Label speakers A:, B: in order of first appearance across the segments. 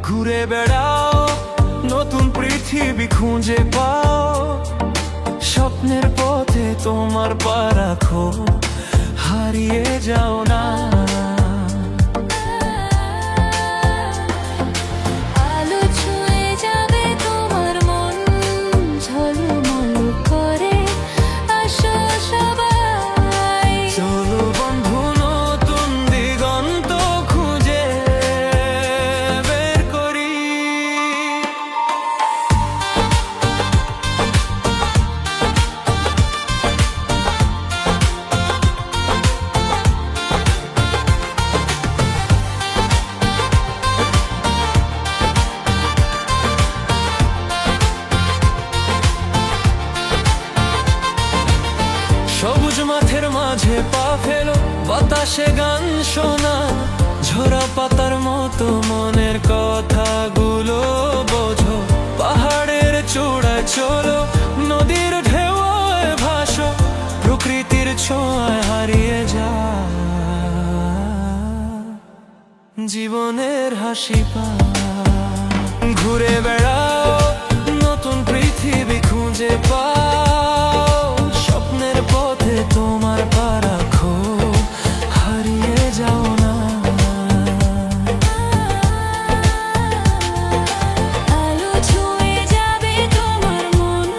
A: ঘুরে বেড়াও, নতুন পৃথিবী খুঁজে পাও, স্বপ্নের পথে তোমার পা রাখো, হারিয়ে যাও না।
B: আলো ছুঁয়ে যাবে তোমার মন, ঝলমল করে আসো সবাই।
A: চলো বন্ধু, নতুন দিগন্ত খুঁজে বের করি। সবুজ মাঠের মাঝে পা ফেলো, বাতাসে গান শোনা, ঝরা পাতার মতো মনের কথাগুলো বোঝো। পাহাড়ের চূড়ায় চলো, নদীর ঢেউয়ে ভাসো, প্রকৃতির ছোঁয়ায় হারিয়ে যা জীবনের হাসি পা। ঘুরে বেড়াও, নতুন পৃথিবী খুঁজে পাও, স্বপ্নের পথে তোমার পা রাখো, হারিয়ে যাও না।
B: আলো ছুঁয়ে যাবে তোমার মন,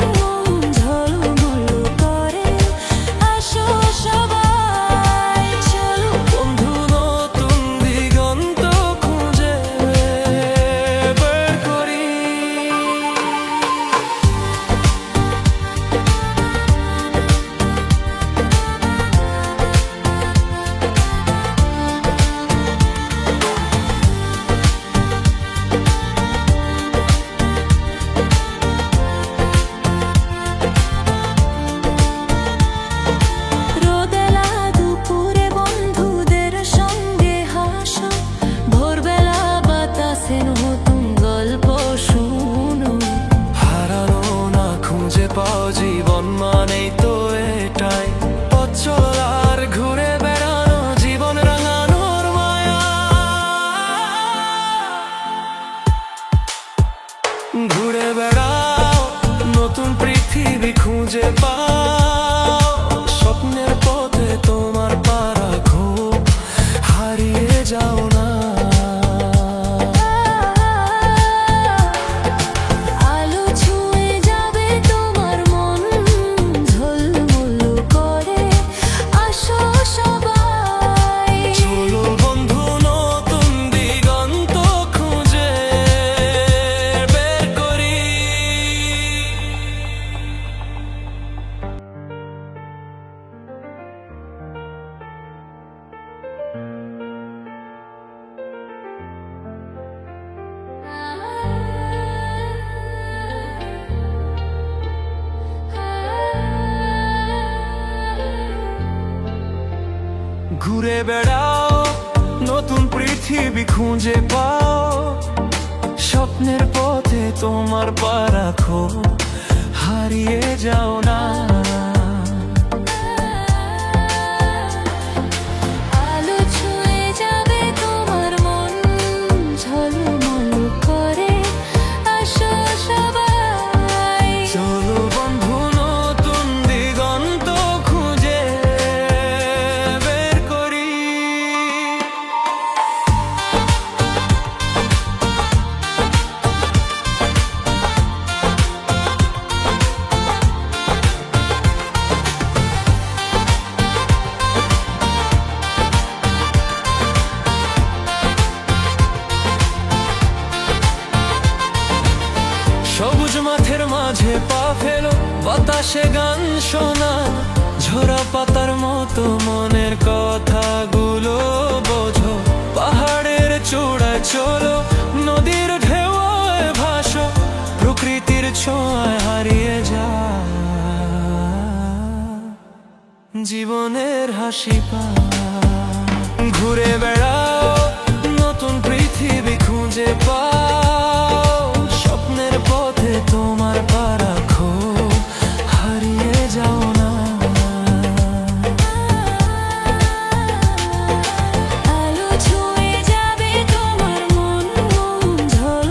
B: ঝলমল করে আসো সবাই। চলো
A: বন্ধু, নতুন দিগন্ত খুঁজে বের করি।
B: রোদেলা দুপুরে বন্ধুদের সঙ্গে হাসো, ভোরবেলা বাতাসে নতুন গল্প শুনো।
A: হারানো না খুঁজে পাও, জীবন মানেই তো এটাই। পথ চলার ঘুরে বেড়ানো, জীবন রাঙানোর মায়া। ঘুরে বেড়াও, নতুন পৃথিবী খুঁজে পাও, স্বপ্নের পথে তোমার পা রাখো, হারিয়ে যাও না।
B: আলো ছুঁয়ে যাবে তোমার মন, ঝলমল করে আসো সবাই।
A: চলো বন্ধু, নতুন দিগন্ত খুঁজে বের করি। ঘুরে বেড়াও, নতুন পৃথিবী খুঁজে পাও, স্বপ্নের পথে তোমার পা রাখো, হারিয়ে যাও না।
B: আলো ছুঁয়ে যাবে তোমার মন, ঝলমল করে আসো সবাই।
A: চলো বন্ধু, নতুন দিগন্ত খুঁজে বের করি। সবুজ মাঠের মাঝে পা ফেলো, বাতাসে গান শোনা, ঝরা পাতার মতো মনের কথাগুলো বোঝো। পাহাড়ের চূড়ায় চলো, নদীর ঢেউয়ে ভাসো, প্রকৃতির ছোঁয়ায় হারিয়ে যা জীবনের হাসি পা। ঘুরে বেড়াও, নতুন পৃথিবী খুঁজে পাও, স্বপ্নের পথে তোমার পা রাখো, হারিয়ে যাও না।
B: আলো ছুঁয়ে যাবে তোমার মন, ঝলমল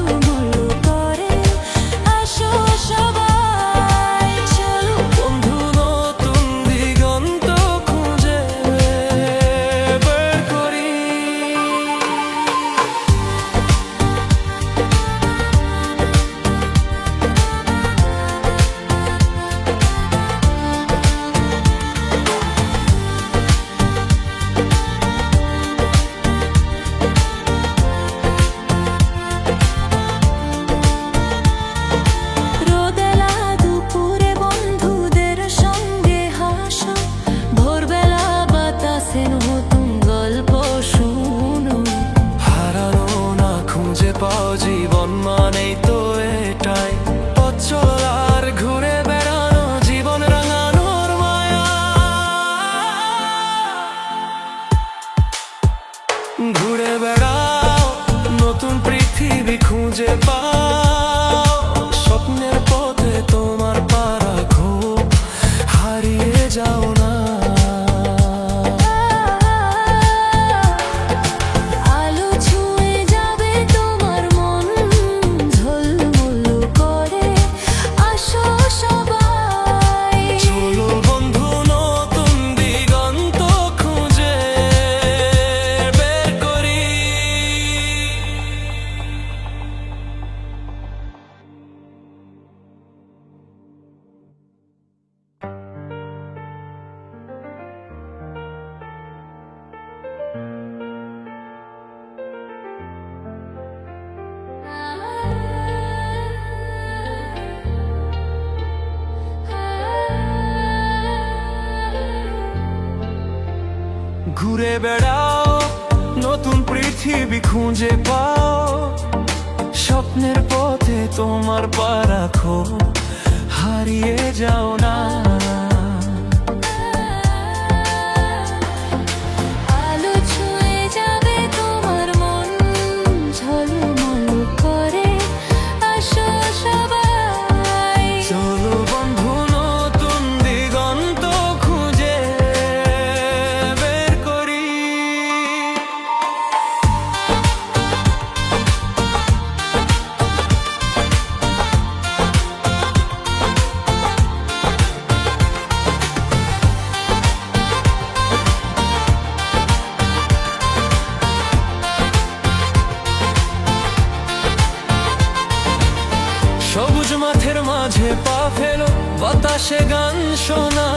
A: ঘুরে বেড়াও, নতুন পৃথিবী খুঁজে পাও, স্বপ্নের পথে তোমার পা রাখো, হারিয়ে যাও না।
B: আলো ছুঁয়ে যাবে তোমার মন, ঝলমল করে আসো সবাই।
A: চলো বন্ধু, নতুন দিগন্ত খুঁজে বের করি। ঘুরে বেড়াও, নতুন পৃথিবী খুঁজে পাও, স্বপ্নের পথে তোমার পা রাখো, হারিয়ে যাও না।
B: আলো ছুঁয়ে যাবে তোমার মন, ঝলমল করে আসো সবাই।
A: চলো বন্ধু, নতুন দিগন্ত খুঁজে বের করি। সবুজ মাঠের মাঝে পা ফেলো, বাতাসে গান শোনা,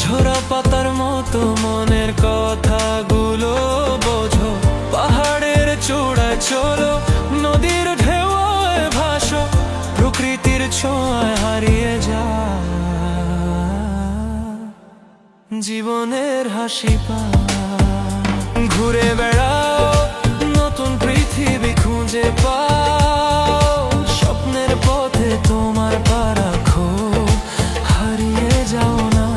A: ঝরা পাতার মতো মনের কথাগুলো বোঝো। পাহাড়ের চূড়ায় চলো, নদীর ঢেউয়ে ভাসো, প্রকৃতির ছোঁয়ায় হারিয়ে যা, জীবনের হাসি পা। ঘুরে বেড়াও, নতুন পৃথিবী খুঁজে পাও, স্বপ্নের পথে তোমার পা রাখো, হারিয়ে যাও না।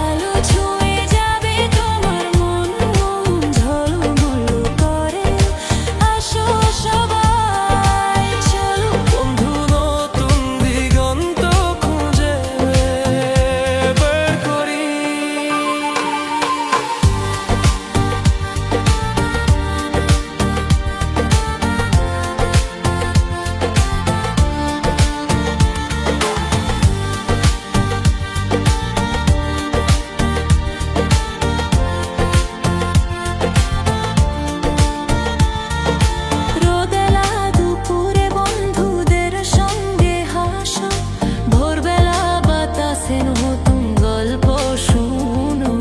B: আলো ছুঁয়ে যাবে তোমার মন, ঝলমল করে আসো সবাই। চলো
A: বন্ধু, নতুন দিগন্ত খুঁজে বের করি।
B: রোদেলা দুপুরে বন্ধুদের সঙ্গে হাসো, ভোরবেলা বাতাসে নতুন গল্প শুনো।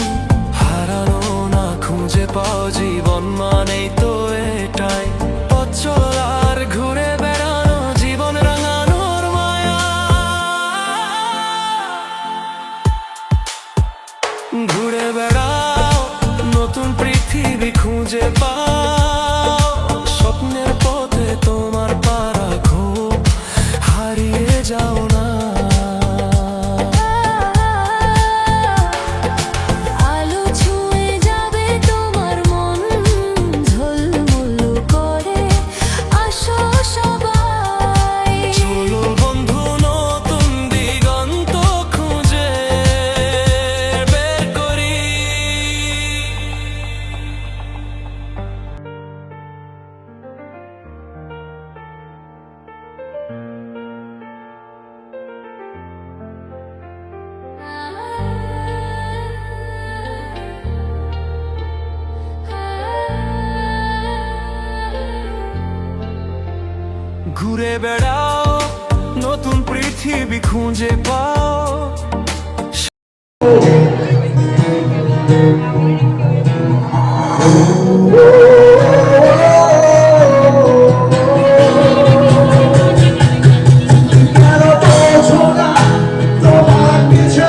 A: হারানো না খুঁজে পাও, জীবন মানেই তো এটাই, পথ চলার ঘুরে বেড়ানো, জীবন রাঙানোর মায়া। ঘুরে বেড়াও, নতুন পৃথিবী খুঁজে পাও, স্বপ্নের পথে তোমার পা রাখো, হারিয়ে যাও না।
B: আলো ছুঁয়ে যাবে তোমার মন, ঝলমল করে আসো সবাই।
A: চলো বন্ধু, নতুন দিগন্ত খুঁজে বের করি। ঘুরে বেড়াও, নতুন পৃথিবী খুঁজে পাও।
C: কেন বোঝো না তোমার পিছে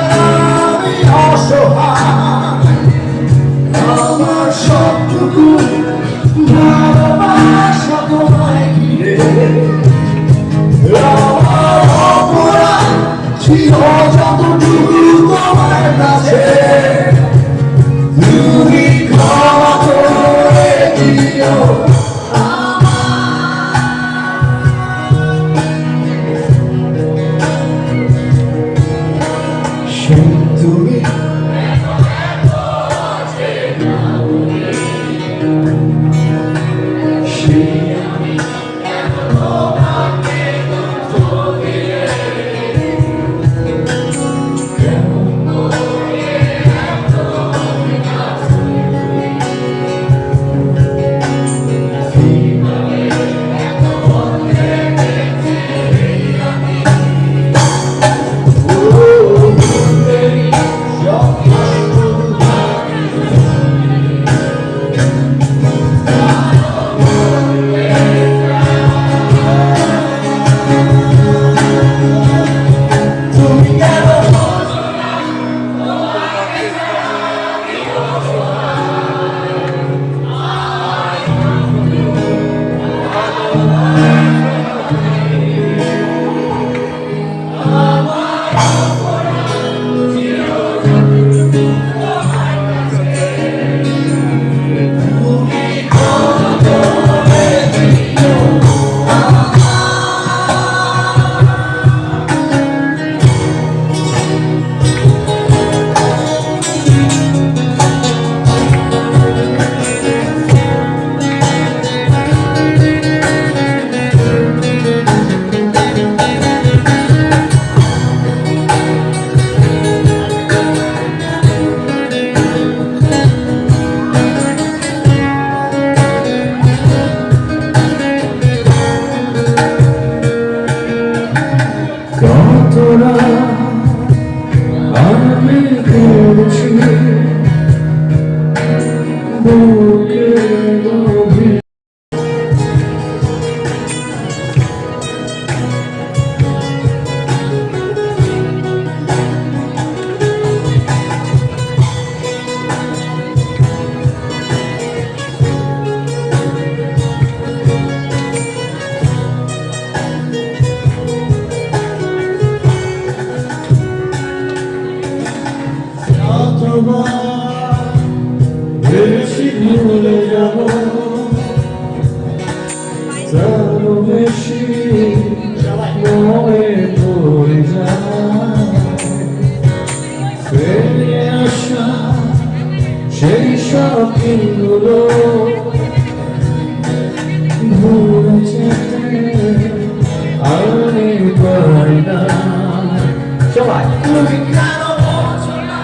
C: আমি অসহায়, আমার সবটুকু ভালোবাসা তোমায় ঘিরে, আমার অপরাধ ছিল যতটুকু তোমার কাছে। শতবার বেশি ভুলে যাব তারও বেশি মনে পড়ে যায় ফিরে আসা সেই সব দিনগুলো ভুলে যেতে আমি পারি না সবাই তুমি কেন বোঝো না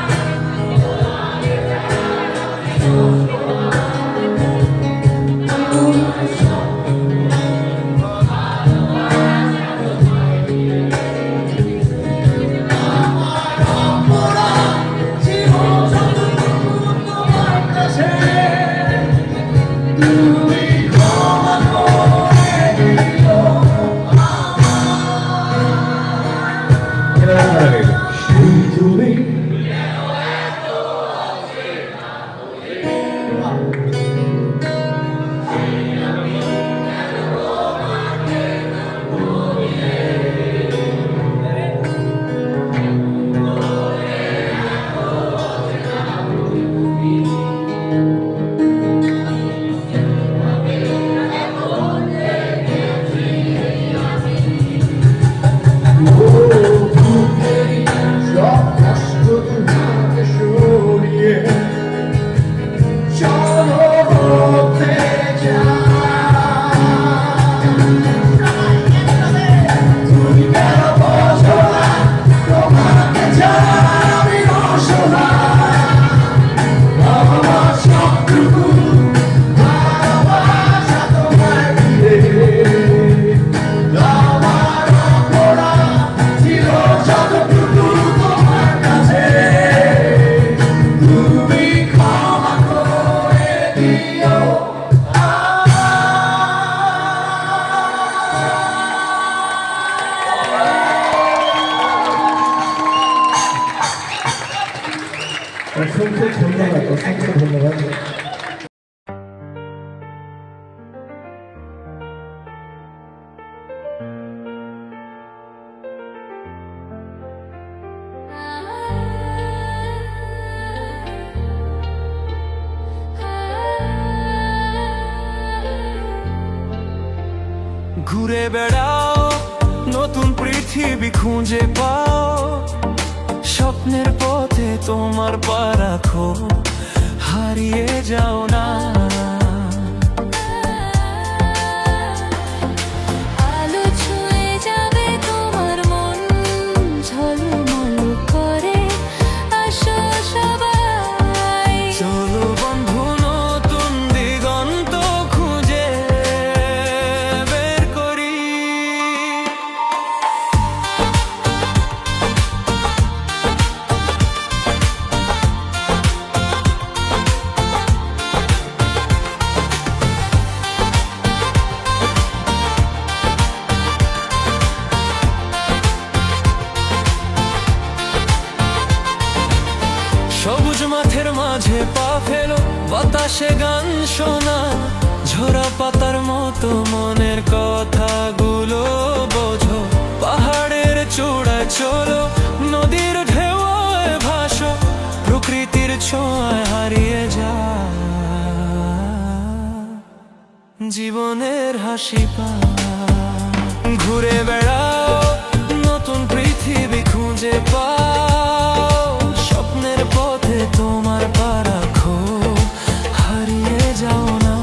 C: অসংখ্য ধন্যবাদ অসংখ্য ধন্যবাদ
A: ঘুরে বেড়াও নতুন পৃথিবী খুঁজে পাও স্বপ্নের পথে তোমার পা রাখো হারিয়ে যাও না
B: আলো ছুঁয়ে যাবে তোমার মন ঝলমল করে আসো সবাই
A: চলো বন্ধু নতুন দিগন্ত খুঁজে বের করি সবুজ মাঠের মাঝে পা ফেলো বাতাসে গান শোনা ঝরা পাতার মতো মনের কথাগুলো বোঝো পাহাড়ের চূড়ায় চলো নদীর ঢেউয়ে ভাসো প্রকৃতির ছোঁয়ায় হারিয়ে যা জীবনের হাসি পা ঘুরে বেড়াও নতুন পৃথিবী খুঁজে পাও স্বপ্নের পথে তোমার পা রাখো হারিয়ে যাও না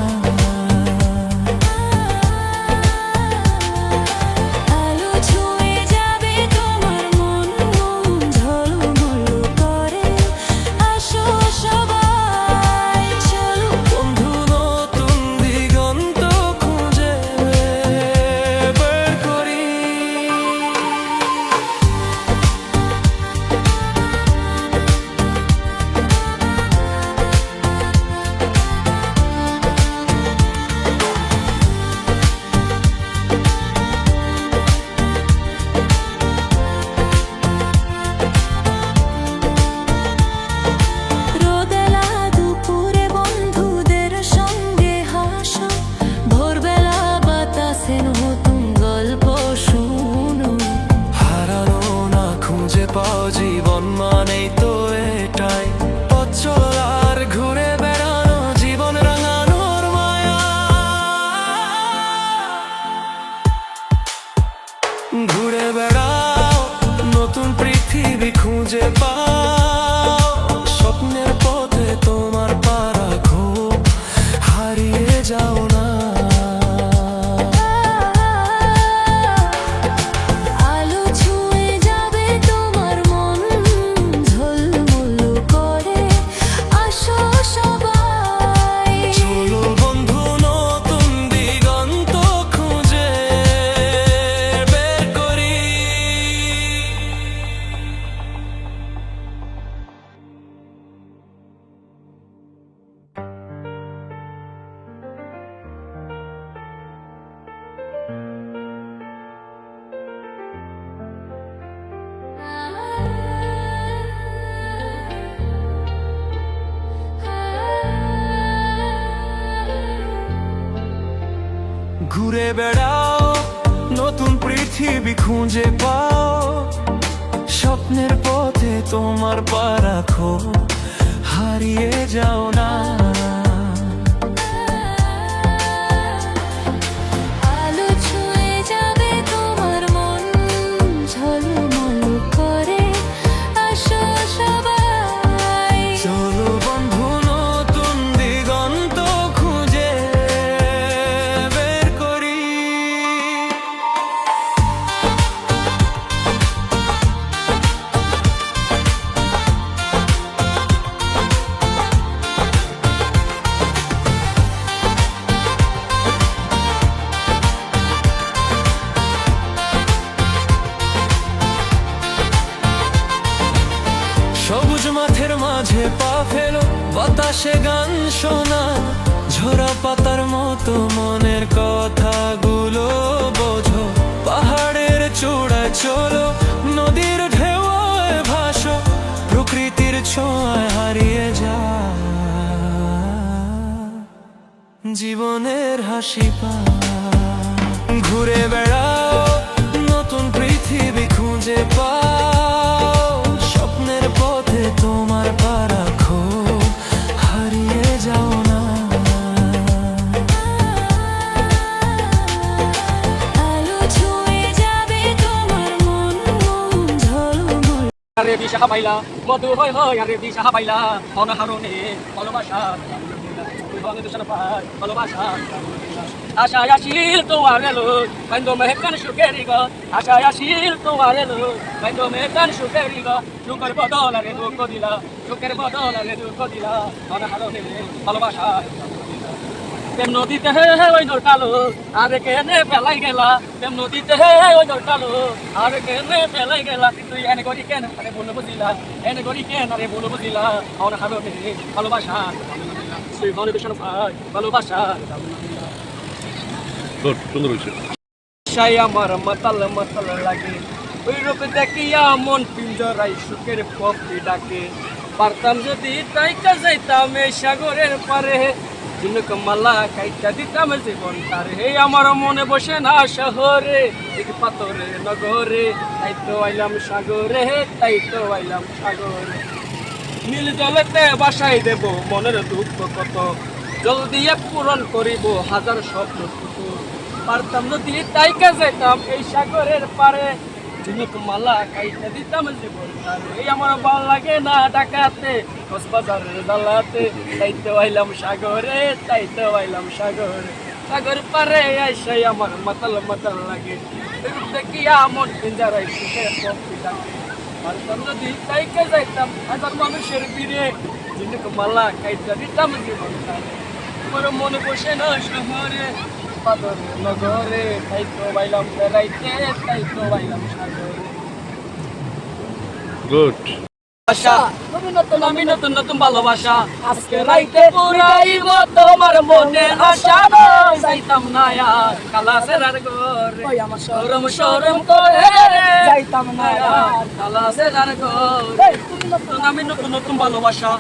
B: আলো ছুঁয়ে যাবে তোমার মন ঝলমল করে আসো সবাই চলো
A: বন্ধু নতুন দিগন্ত খুঁজে বের করি চল আর ঘুরে বেড়ানো জীবন রাঙানোর মায়া ঘুরে বেড়াও নতুন পৃথিবী খুঁজে পাও স্বপ্নের পথে তোমার পা রাখো হারিয়ে যাও না
B: আলো ছুঁয়ে যাবে তোমার মন ঝলমল করে আসো সবাই
A: চলো বন্ধু নতুন দিগন্ত খুঁজে বের করি ঘুরে বেড়াও নতুন পৃথিবী খুঁজে পাও স্বপ্নের পথে তোমার পা রাখো হারিয়ে যাও না
B: আলো ছুঁয়ে যাবে তোমার মন ঝলমল করে আসো সবাই
A: চলো বন্ধু নতুন দিগন্ত খুঁজে বের করি সবুজ মাঠের মাঝে পা ফেলো বাতাসে গান শোনা ঝরা পাতার মতো মনের কথাগুলো বোঝো পাহাড়ের চূড়ায় চলো নদীর ঢেউয়ে ভাসো প্রকৃতির ছোঁয়ায় হারিয়ে যা জীবনের হাসি পা ঘুরে বেড়াও নতুন পৃথিবী খুঁজে পাও স্বপ্নের পথে তোমার পা রাখো হারিয়ে যাও না
B: আলো ছুঁয়ে যাবে তোমার মন ঝলমল
D: আরে দিশা পাইলা মধু হয় হয় আরে দিশা পাইলা অনাহারণে ভালোবাসা ভালোবাসা আশায় আসিল তোমার এলো বাইন্দ মেহকান সুখেরি গো আশায় আসিল তোমার এলো বাইন্দ মেহকান সুখেরি গো সুখের বদল আরে দুঃখ দিলা সুখের বদল আরে দুঃখ দিলা অনাহারণে ভালোবাসা প্রেম নদীতে হে ওই নরকালো আরে কেনে ফেলাই গেলা প্রেম নদীতে হে ওই নরকালো আরে কেনে ফেলাই গেলা তুই এনে করি কেন আরে বলে বুঝিলা এনে করি কেন আরে বলে বুঝিলা আমার হারো ভালোবাসা তুই ভালো বেশন ভাই ভালোবাসা
E: সুন্দর হয়েছে
D: সাই আমার মাতাল মাতাল লাগে ওই রূপে দেখিয়া মন পিঞ্জরাই সুখের পপি ডাকে পারতাম যদি তাই যাইতাম এই সাগরের পারে ঝিনুক মালা কাইটা দিতাম জীবন তার হে আমার মনে বসে না শহরে এক পাথরে নগরে তাই তো আইলাম সাগরে তাই তো আইলাম সাগরে নীল জলেতে বাসাই দেব মনের দুঃখ কত জল দিয়ে পূরণ করিব হাজার স্বপ্ন কত পারতাম যদি তাই যাইতাম এই সাগরের পারে ঝিনুক মালা কাইটা দিতাম জীবন তার এই আমার ভালো লাগে না ডাকাতে কক্সবাজারের দালাতে তাই তো আইলাম সাগরে তাই তো আইলাম সাগরে সাগর পারে আইসাই আমার মাতাল মাতাল লাগে দেখিয়া মন পিঞ্জারাই সুখে পপি ডাকে পারতাম যদি তাই যাইতাম হাজার মানুষের ভিড়ে ঝিনুক মালা কাইটা দিতাম জীবন তারে আমার মনে বসে না শহরে পাথরে নগরে তাই তো বাইলাম বেড়াইতে তাই তো বাইলাম সাগরে
E: গুড
D: আশা আমি নতুন নতুন ভালোবাসা আজকে রাইতে পুরাইব তোমার মনে আশা যাইতাম না আর কালাসের আর ঘরে শরম শরম করে যাইতাম না আর কালাসের আর ঘরে আমি নতুন নতুন ভালোবাসা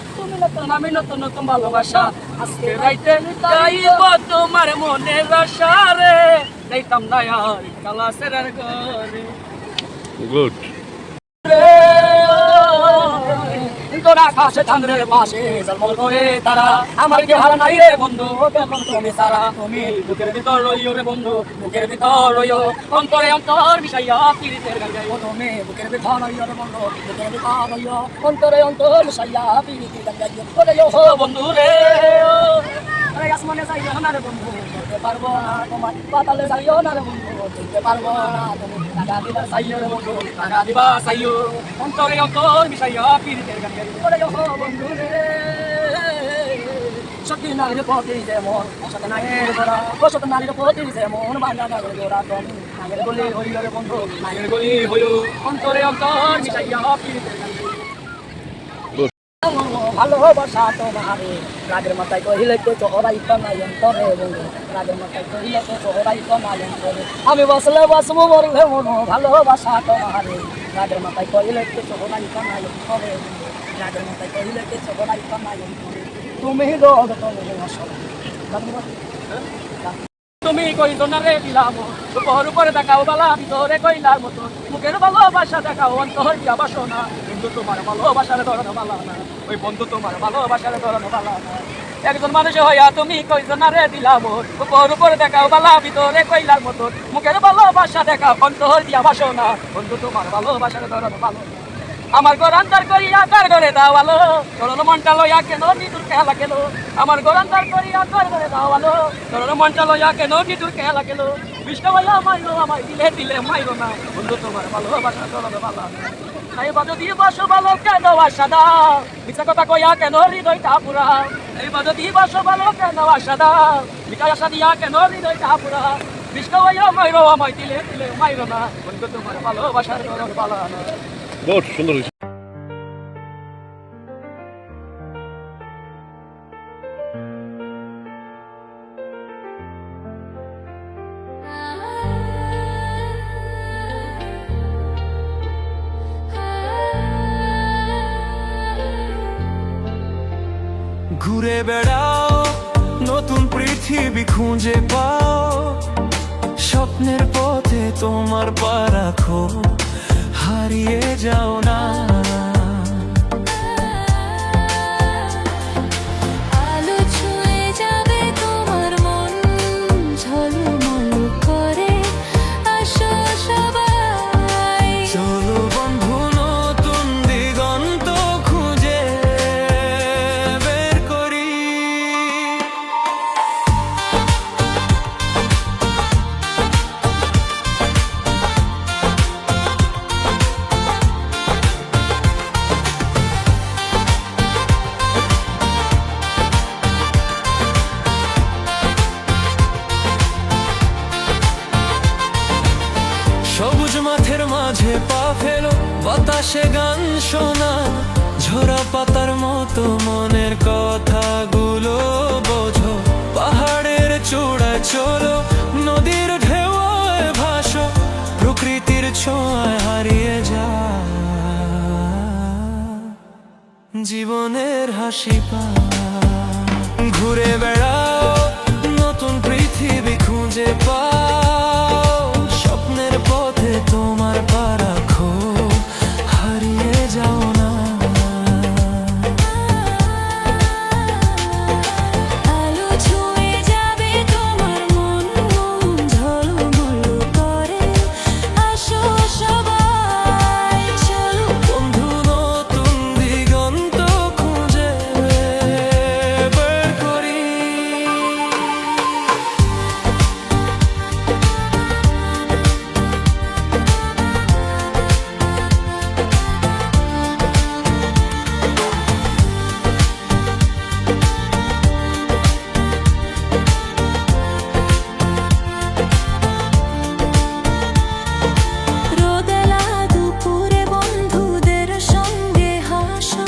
D: আমি নতুন নতুন ভালোবাসা আজকে রাইতে যাইব তোমার মনে আশা রে যাইতাম না আর কালাসের আর ঘরে
E: গুড
D: অন্তর আকাশে চাঁদের পাশে জলমল করে তারা আমার কি হার নাই রে বন্ধু কেমন তুমি সারা তুমি বুকের ভিতর রইও রে বন্ধু বুকের ভিতর রইও অন্তরে অন্তর মিশাইয়া পীড়িতের গান গাইও তুমি বুকের ভিতর রইও রে বন্ধু বুকের ভিতর রইও অন্তরে অন্তর মিশাইয়া পীড়িতের গান গাইও ওরে ও বন্ধু রে আরে আসমানে যাইও না রে বন্ধু করতে পারবো না তোমার পাতালে যাইও না রে বন্ধু করতে পারবো না তুমি টাকা দিবা চাইও রে বন্ধু টাকা দিবা চাইও অন্তরে অন্তর মিশাইয়া পীড়িতের গান গাইও ওরে ও বন্ধু রে সত্যি নারীর প্রতি যেমন অসৎ নারীর গোড়া অসৎ নারীর প্রতি যেমন বাংলা নাগর গোড়া তুমি নাগের গলি হইল রে বন্ধু নাগের গলি হইল অন্তরে অন্তর মিশাইয়া পীড়িতের গান গাইও ভালোবাসা তোমারে রাগের মাথায় কহিলে তো চোরাই কমাই অন্তরে বন্ধু রাগের মাথায় কহিলে তো চোরাই কমাই অন্তরে আমি বসলে বসবো মরলে মনো ভালোবাসা তোমারে রাগের মাথায় কহিলে তো চোরাই কমাই অন্তরে বন্ধু রাগের মাথায় কহিলে তো চোরাই কমাই অন্তরে তুমি রোগ তুমি আসল তুমি কইতো না রে দিলাম উপর উপরে দেখাও বালা ভিতরে কইলার মতো মুখের ভালোবাসা দেখাও অন্তর দিয়া বাসনা বন্ধু তোমার ভালোবাসার ধরন বালা না ওই বন্ধু তোমার ভালোবাসার ধরন বালা না একজন মানুষ হইয়া তুমি কইতো না রে দিলাম উপর উপরে দেখাও বালা ভিতরে কইলার মতো মুখের ভালোবাসা দেখাও অন্তর দিয়া বাসনা বন্ধু তোমার ভালোবাসার ধরন বালা না আমার গোরান্তার করিয়া কার ঘরে দাওয়ালো চরণ মনটা লইয়া কেন নিদুর খেলা গেল আমার গোরান্তার করিয়া কার ঘরে দাওয়ালো চরণ মনটা লইয়া কেন নিদুর খেলা গেল বিষ্ণু ভাইয়া মাইলো আমায় দিলে দিলে মাইলো না বন্ধু তোমার ভালোবাসা চরণ ভালো এই বাজো দিয়ে বসো ভালো কেন আশা দাও মিথ্যা কথা কইয়া কেন হৃদয়টা পুরা এই বাজো দিয়ে বসো ভালো কেন আশা দাও মিঠা আশা দিয়া কেন হৃদয়টা পুরা বিষ্ণু ভাইয়া মাইলো আমায় দিলে দিলে মাইলো না বন্ধু তোমার ভালোবাসার চরণ ভালো না
E: বহুত সুন্দর হয়েছে।
A: ঘুরে বেড়াও নতুন পৃথিবী খুঁজে পাও স্বপ্নের পথে তোমার পা রাখো হারিয়ে যাও না
B: আলো ছুঁয়ে যাবে তোমার মন ঝলমল করে আসো সবাই
A: চলো বন্ধু নতুন দিগন্ত খুঁজে বের করি সবুজ মাঠের মাঝে পা ফেলো বাতাসে গান শোনা ঝরা পাতার মতো মনের কথাগুলো বোঝো পাহাড়ের চূড়ায় চলো নদীর ঢেউয়ে ভাসো প্রকৃতির ছোঁয়ায় হারিয়ে যা জীবনের হাসি পা ঘুরে বেড়াও নতুন পৃথিবী খুঁজে পাও স্বপ্নের পথে তোমার পা রাখো হারিয়ে যাও না
B: আলো ছুঁয়ে যাবে তোমার মন ঝলমল করে আসো সবাই চলো
A: বন্ধু নতুন দিগন্ত খুঁজে বের করি
B: রোদেলা দুপুরে বন্ধুদের সঙ্গে হাসো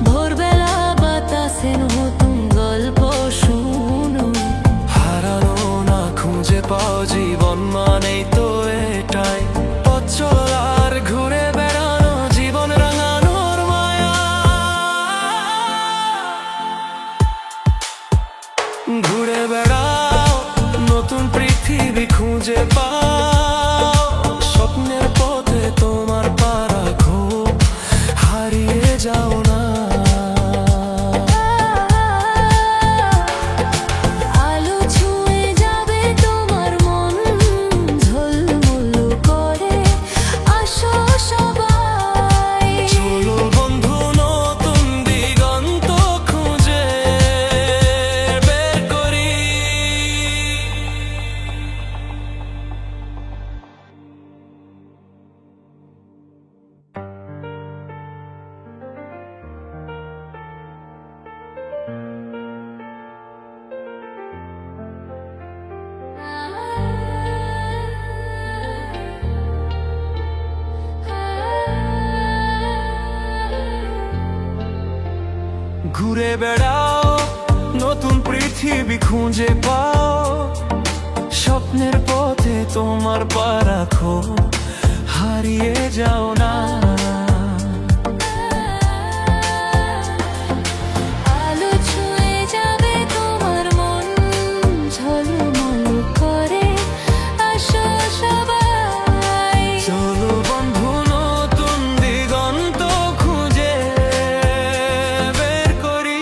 B: ভোরবেলা বাতাসে নতুন গল্প শুনো
A: হারানো না খুঁজে পাও জীবন মানেই তো এটাই পথ চলার ঘুরে বেড়ানো জীবন রাঙানোর মায়া ঘুরে বেড়াও নতুন পৃথিবী খুঁজে পাও স্বপ্নের পথে তোমার পা রাখো হারিয়ে যাও না ঘুরে বেড়াও নতুন পৃথিবী খুঁজে পাও স্বপ্নের পথে তোমার পা রাখো হারিয়ে যাও না
B: আলো ছুঁয়ে যাবে তোমার মন ঝলমল করে আসো সবাই
A: চলো বন্ধু নতুন দিগন্ত খুঁজে বের করি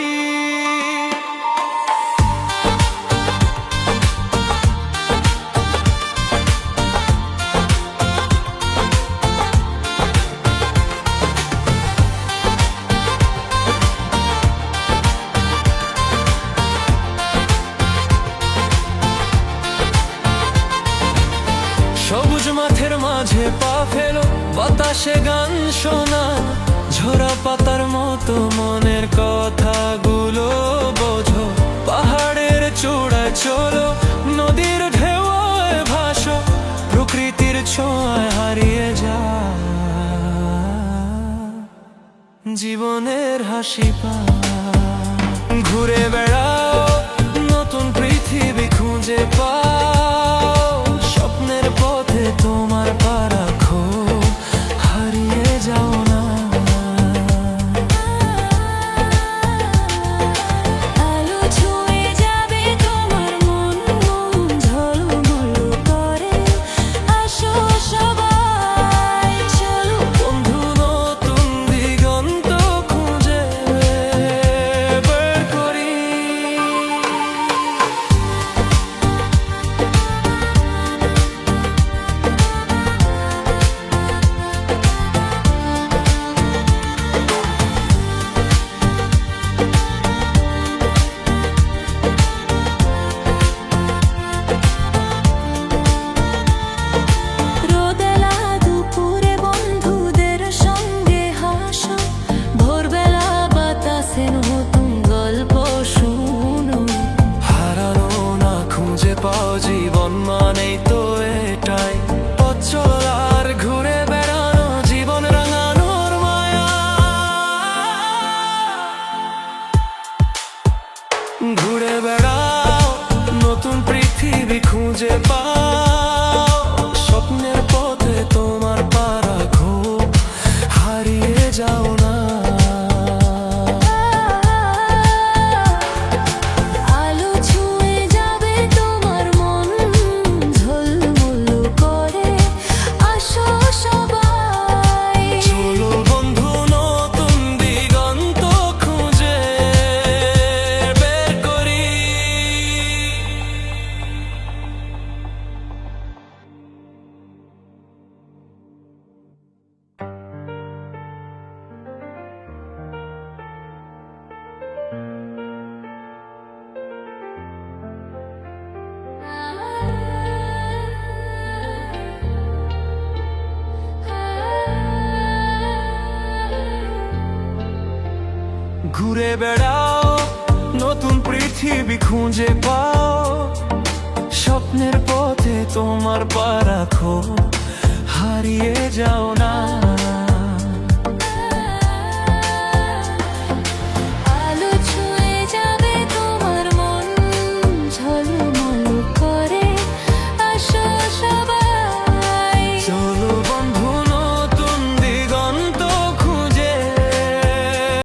A: সবুজ মাঠের মাঝে পা ফেলো বাতাসে গান শোনা ঝরা পাতার মতো মনের কথাগুলো বোঝো পাহাড়ের চূড়ায় চলো নদীর ঢেউয়ে ভাসো প্রকৃতির ছোঁয়ায় হারিয়ে যা জীবনের হাসি পা ঘুরে বেড়াও নতুন পৃথিবী খুঁজে পাও স্বপ্নের পথে তোমার পা রাখো হারিয়ে যাও না
B: আলো ছুঁয়ে যাবে তোমার মন ঝলমল করে আসো সবাই চলো
A: বন্ধু নতুন দিগন্ত খুঁজে বের করি
B: রোদেলা দুপুরে বন্ধুদের সঙ্গে হাসো ভোরবেলা বাতাসে নতুন গল্প শুনো
A: হারানো না খুঁজে পাও জীবন মানেই তো এটাই পথ চলার ঘুরে বেড়ানো জীবন রাঙানোর মায়া ঘুরে বেড়াও নতুন পৃথিবী খুঁজে পাও স্বপ্নের পথে তোমার পা রাখো হারিয়ে যাও না
B: আলো ছুঁয়ে যাবে তোমার মন ঝলমল করে আসো সবাই
A: চলো বন্ধু নতুন দিগন্ত খুঁজে বের করি ঘুরে বেড়াও নতুন পৃথিবী খুঁজে পাও স্বপ্নের পথে তোমার পা রাখো হারিয়ে যাও না